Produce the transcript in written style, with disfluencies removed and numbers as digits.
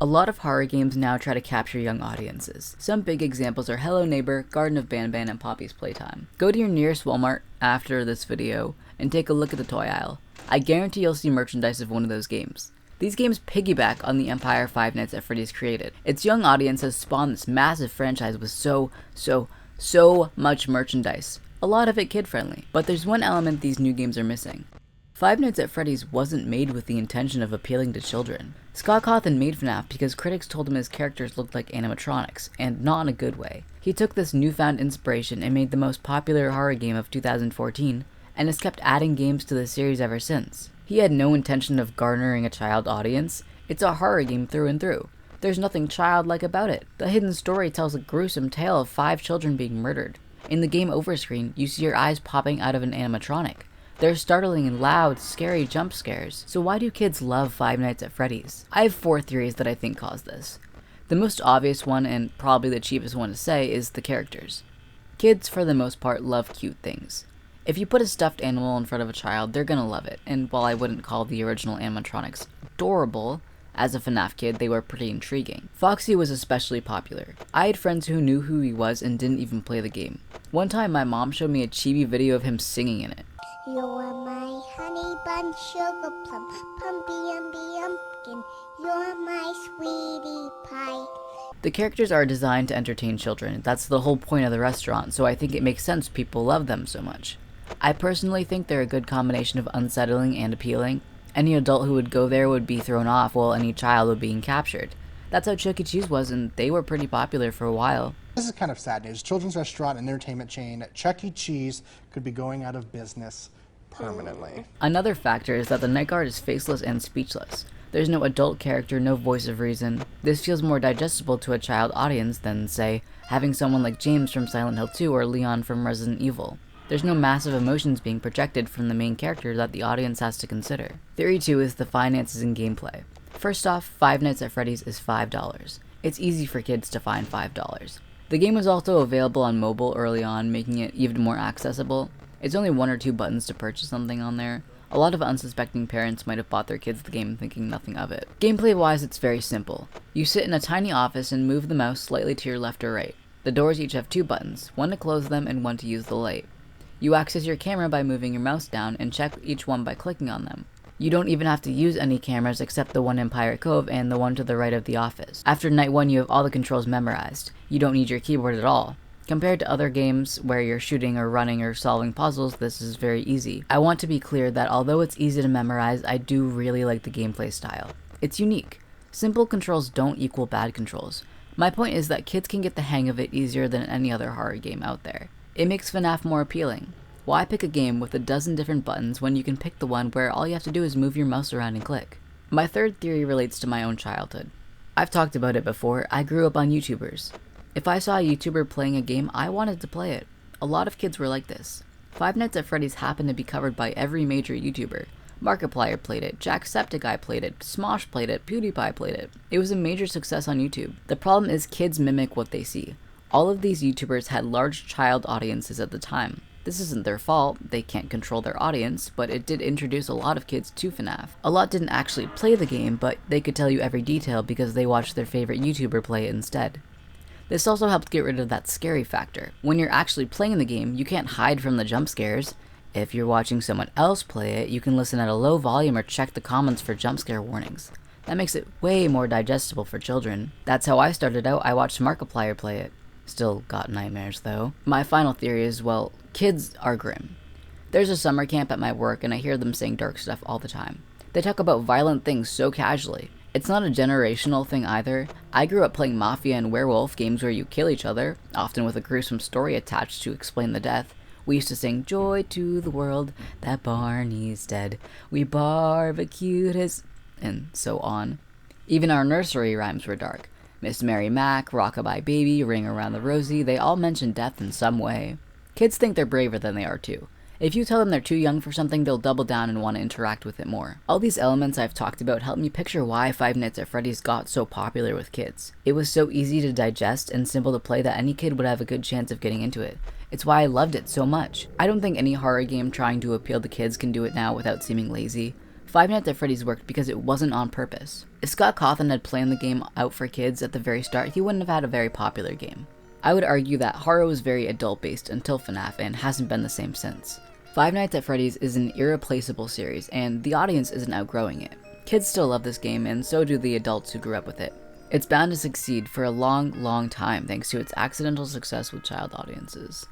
A lot of horror games now try to capture young audiences. Some big examples are Hello Neighbor, Garden of Banban, and Poppy's Playtime. Go to your nearest Walmart after this video and take a look at the toy aisle. I guarantee you'll see merchandise of one of those games. These games piggyback on the empire Five Nights at Freddy's created. Its young audience has spawned this massive franchise with so much merchandise. A lot of it kid-friendly. But there's one element these new games are missing. Five Nights at Freddy's wasn't made with the intention of appealing to children. Scott Cawthon made FNAF because critics told him his characters looked like animatronics, and not in a good way. He took this newfound inspiration and made the most popular horror game of 2014, and has kept adding games to the series ever since. He had no intention of garnering a child audience. It's a horror game through and through. There's nothing childlike about it. The hidden story tells a gruesome tale of 5 children being murdered. In the game over screen, you see your eyes popping out of an animatronic. They're startling and loud, scary jump scares. So why do kids love Five Nights at Freddy's? I have 4 theories that I think cause this. The most obvious one, and probably the cheapest one to say, is the characters. Kids, for the most part, love cute things. If you put a stuffed animal in front of a child, they're gonna love it, and while I wouldn't call the original animatronics adorable, as a FNAF kid, they were pretty intriguing. Foxy was especially popular. I had friends who knew who he was and didn't even play the game. One time, my mom showed me a chibi video of him singing in it. You're my honey bun, sugar plum, pumpy umby umpkin. You're my sweetie pie. The characters are designed to entertain children. That's the whole point of the restaurant, so I think it makes sense people love them so much. I personally think they're a good combination of unsettling and appealing. Any adult who would go there would be thrown off, while any child would be captured. That's how Chuck E. Cheese was, and they were pretty popular for a while. This is kind of sad news. Children's restaurant and entertainment chain Chuck E. Cheese could be going out of business permanently. Another factor is that the night guard is faceless and speechless. There's no adult character, no voice of reason. This feels more digestible to a child audience than, say, having someone like James from Silent Hill 2 or Leon from Resident Evil. There's no massive emotions being projected from the main character that the audience has to consider. Theory 2 is the finances and gameplay. First off, Five Nights at Freddy's is $5. It's easy for kids to find $5. The game was also available on mobile early on, making it even more accessible. It's only 1 or 2 buttons to purchase something on there. A lot of unsuspecting parents might have bought their kids the game thinking nothing of it. Gameplay wise, it's very simple. You sit in a tiny office and move the mouse slightly to your left or right. The doors each have 2 buttons, one to close them and one to use the light. You access your camera by moving your mouse down and check each one by clicking on them. You don't even have to use any cameras except the one in Pirate Cove and the one to the right of the office. After night 1, you have all the controls memorized. You don't need your keyboard at all. Compared to other games where you're shooting or running or solving puzzles, this is very easy. I want to be clear that although it's easy to memorize, I do really like the gameplay style. It's unique. Simple controls don't equal bad controls. My point is that kids can get the hang of it easier than any other horror game out there. It makes FNAF more appealing. Why pick a game with a dozen different buttons when you can pick the one where all you have to do is move your mouse around and click? My third theory relates to my own childhood. I've talked about it before, I grew up on YouTubers. If I saw a YouTuber playing a game, I wanted to play it. A lot of kids were like this. Five Nights at Freddy's happened to be covered by every major YouTuber. Markiplier played it, Jacksepticeye played it, Smosh played it, PewDiePie played it. It was a major success on YouTube. The problem is kids mimic what they see. All of these YouTubers had large child audiences at the time. This isn't their fault, they can't control their audience, but it did introduce a lot of kids to FNAF. A lot didn't actually play the game, but they could tell you every detail because they watched their favorite YouTuber play it instead. This also helped get rid of that scary factor. When you're actually playing the game, you can't hide from the jump scares. If you're watching someone else play it, you can listen at a low volume or check the comments for jump scare warnings. That makes it way more digestible for children. That's how I started out. I watched Markiplier play it. Still got nightmares though. My final theory is, well, kids are grim. There's a summer camp at my work and I hear them saying dark stuff all the time. They talk about violent things so casually. It's not a generational thing either. I grew up playing Mafia and Werewolf, games where you kill each other, often with a gruesome story attached to explain the death. We used to sing, "Joy to the world, that Barney's dead. We barbecued his..." and so on. Even our nursery rhymes were dark. Miss Mary Mac, Rockabye Baby, Ring Around the Rosie, they all mention death in some way. Kids think they're braver than they are too. If you tell them they're too young for something, they'll double down and want to interact with it more. All these elements I've talked about help me picture why Five Nights at Freddy's got so popular with kids. It was so easy to digest and simple to play that any kid would have a good chance of getting into it. It's why I loved it so much. I don't think any horror game trying to appeal to kids can do it now without seeming lazy. Five Nights at Freddy's worked because it wasn't on purpose. If Scott Cawthon had planned the game out for kids at the very start, he wouldn't have had a very popular game. I would argue that horror was very adult-based until FNAF and hasn't been the same since. Five Nights at Freddy's is an irreplaceable series, and the audience isn't outgrowing it. Kids still love this game, and so do the adults who grew up with it. It's bound to succeed for a long, long time thanks to its accidental success with child audiences.